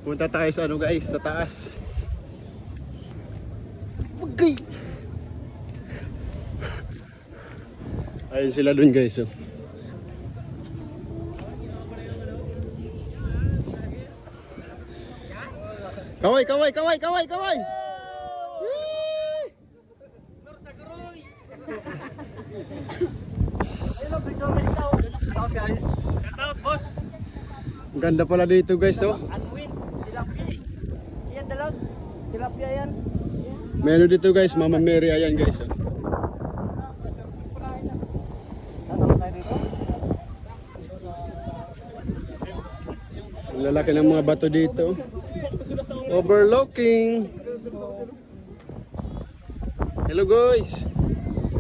Punta tayo sa ano guys, sa taas. Okay. Ayun sila dun guys. Oh. Kaway, kaway, kaway, kaway, kaway. Shoutout, boss. Ang ganda pala dito guys, oh. Unwin, tilapia. Yan dalag. Tilapia yan. Meron dito guys, Mama Mary, ayan guys, oh. Ang lalaki ng mga bato dito. Overlooking. Hello guys.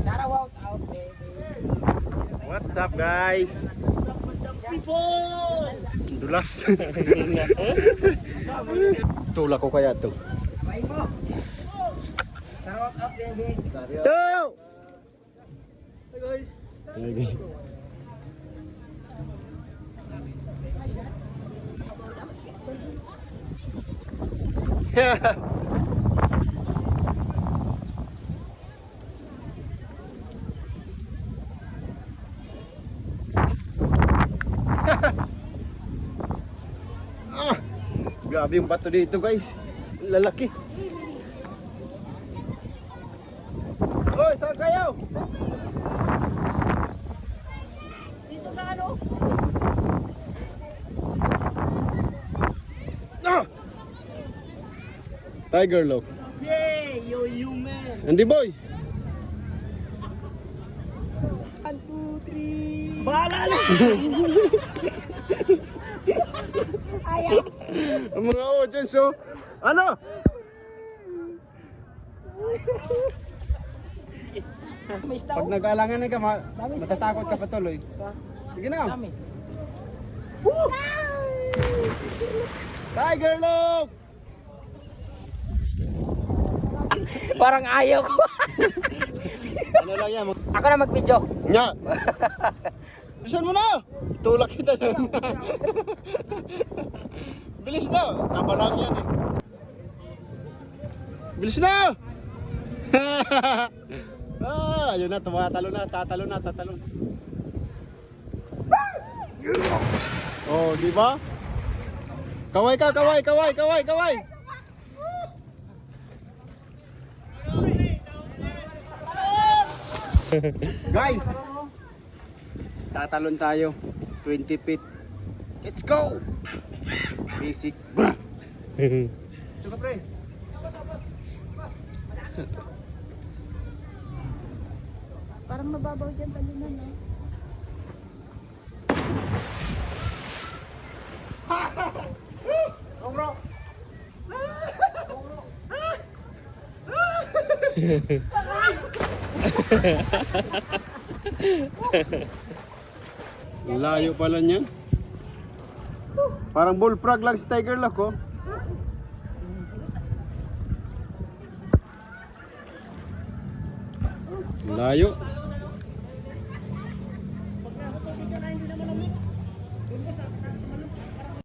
Shout out, baby. What's up guys? People! Dulas. Tulak ko kaya to. May mo. Shout out, baby. Go! Hey guys. Okay. Ah, grabe yung bato dito guys. Lalaki. Hoy, saan kayo? Dito na ano? Ah! Tiger look. Yay! Yo, human! Andy boy. 1, 2, 3. Bahala na! Ayaw! Ang mga audience, oh. Ano? May Pag staw? nag-alangan ka, matatakot ka patuloy. Sige na. Dami. Tiger look! Parang ayaw ko. Ano lang yan? Ako na mag-video. Nya! Bilisan mo na! Tulak kita dyan. Bilis na! Kabalang yan eh. Bilis na! Ah, ayun na, tumatalo na, tatalo na, tatalo. Oh, di ba? Kaway ka, kaway, kaway, kaway, kaway! Guys, tatalon tayo 20 feet. Let's go. Basic. Ito pre. Parang mababaw dyan talunan, no? Bro. Layo pala niyan. Parang bullfrog lang si Tiger Lock, oh. Layo.